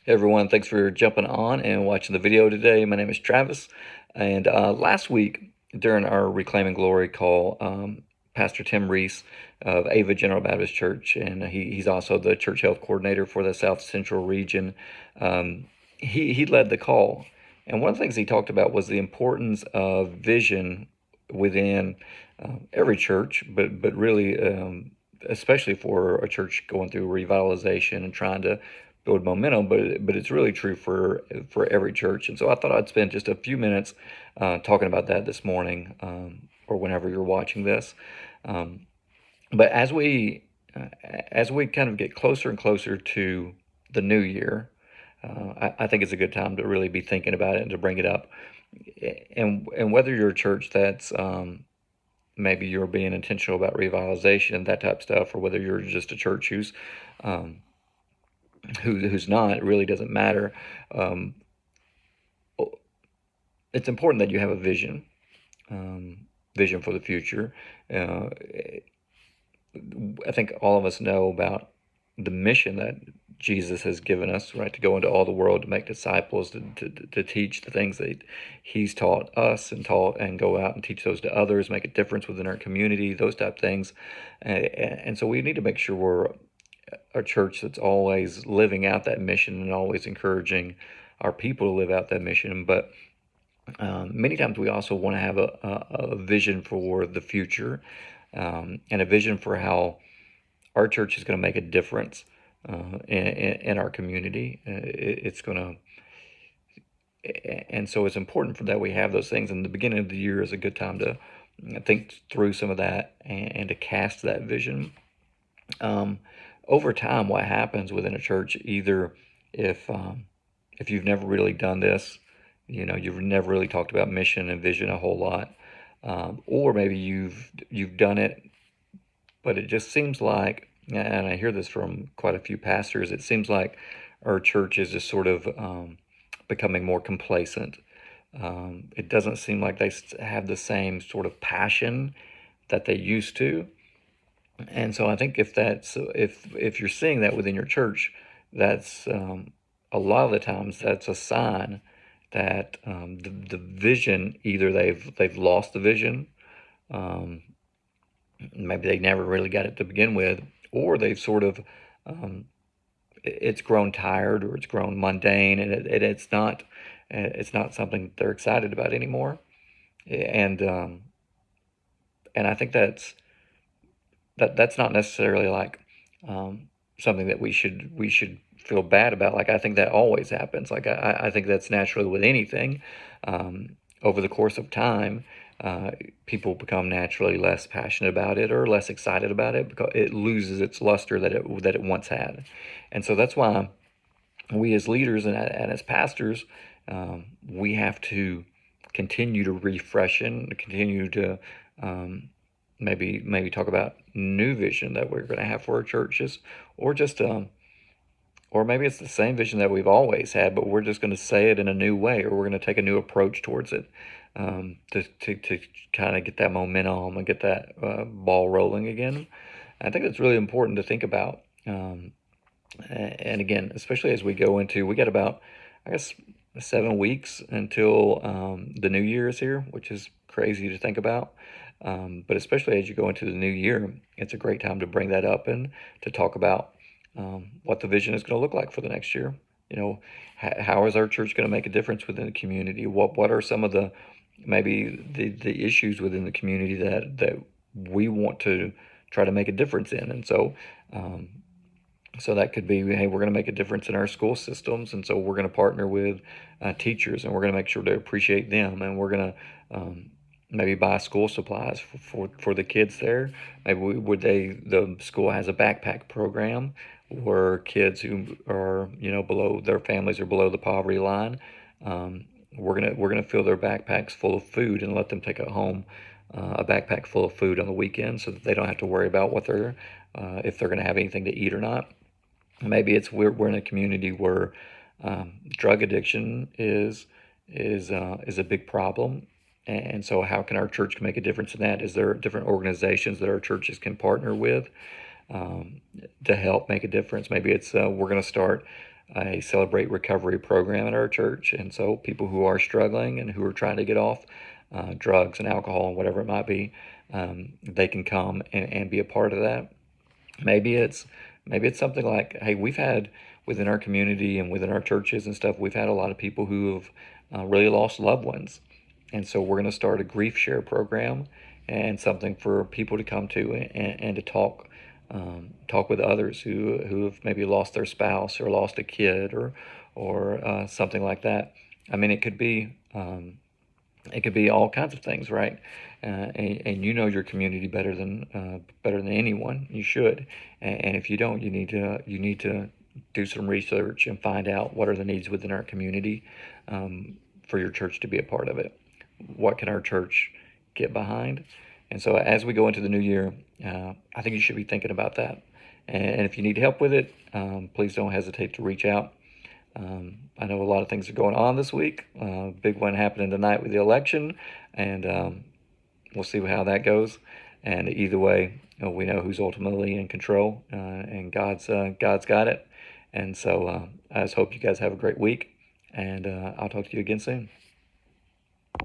Hey everyone, thanks for jumping on and watching the video today. My name is Travis, and last week during our Reclaiming Glory call, Pastor Tim Reese of Ava General Baptist Church, and he's also the church health coordinator for the South Central region. He led the call, and one of the things he talked about was the importance of vision within every church, but really especially for a church going through revitalization and trying to build momentum, but it's really true for every church. And so I thought I'd spend just a few minutes talking about that this morning, or whenever you're watching this. Um, but as we kind of get closer and closer to the new year, I think it's a good time to really be thinking about it and to bring it up. And whether you're a church that's maybe you're being intentional about revitalization and that type of stuff, or whether you're just a church um, who's not, it really doesn't matter. Um, it's important that you have a vision, vision for the future. Uh, I think all of us know about the mission that Jesus has given us, right? To go into all the world, to make disciples, to teach the things that he's taught us and go out and teach those to others, make a difference within our community, those type of things. And so we need to make sure we're a church that's always living out that mission and always encouraging our people to live out that mission. But many times we also want to have a vision for the future, and a vision for how our church is going to make a difference in our community. It's going to, and so it's important for that we have those things. And the beginning of the year is a good time to think through some of that and to cast that vision. Um, Over time, what happens within a church, either if you've never really done this, you've never really talked about mission and vision a whole lot, or maybe you've done it, but it just seems like, and I hear this from quite a few pastors, it seems like our church is just sort of becoming more complacent. It doesn't seem like they have the same sort of passion that they used to. And so I think if you're seeing that within your church, that's a lot of the times that's a sign that the vision, either they've lost the vision, um, maybe they never really got it to begin with, or they've sort of um, it's grown tired, or it's grown mundane, and it's not something they're excited about anymore. And and I think that's not necessarily like something that we should feel bad about. Like, I think that always happens. Like, I think that's naturally with anything. Over the course of time, people become naturally less passionate about it or less excited about it because it loses its luster that it once had. And so that's why we as leaders and as pastors, we have to continue to refresh and continue to um, maybe talk about new vision that we're going to have for our churches, or just or maybe it's the same vision that we've always had, but we're just going to say it in a new way, or we're going to take a new approach towards it, to kind of get that momentum and get that ball rolling again. I think it's really important to think about. And again, especially as we got about, I guess, 7 weeks until the new year is here, which is crazy to think about. But especially as you go into the new year, it's a great time to bring that up and to talk about what the vision is going to look like for the next year. How is our church going to make a difference within the community? What are some of the maybe the issues within the community that we want to try to make a difference in? And so that could be, hey, we're going to make a difference in our school systems, and so we're going to partner with teachers, and we're going to make sure to appreciate them, and we're going to maybe buy school supplies for the kids there. Maybe the school has a backpack program where kids who are below, their families are below the poverty line. We're gonna fill their backpacks full of food and let them take it home, a backpack full of food on the weekend, so that they don't have to worry about what they're if they're going to have anything to eat or not. Maybe it's we're in a community where drug addiction is a big problem, and so how can our church make a difference in that? Is there different organizations that our churches can partner with um, to help make a difference? Maybe it's we're going to start a Celebrate Recovery program at our church. And so people who are struggling and who are trying to get off drugs and alcohol and whatever it might be, they can come and be a part of that. Maybe it's something like, hey, we've had within our community and within our churches and stuff, we've had a lot of people who have really lost loved ones. And so we're going to start a grief share program and something for people to come to and to talk with others who have maybe lost their spouse or lost a kid or something like that. I mean, it could be all kinds of things, right? And you know your community better than anyone. You should, and if you don't, you need to do some research and find out what are the needs within our community for your church to be a part of it. What can our church get behind? And so as we go into the new year, I think you should be thinking about that. And if you need help with it, please don't hesitate to reach out. I know a lot of things are going on this week. Big one happening tonight with the election, and we'll see how that goes. And either way, we know who's ultimately in control, and God's got it. And so I just hope you guys have a great week, and I'll talk to you again soon.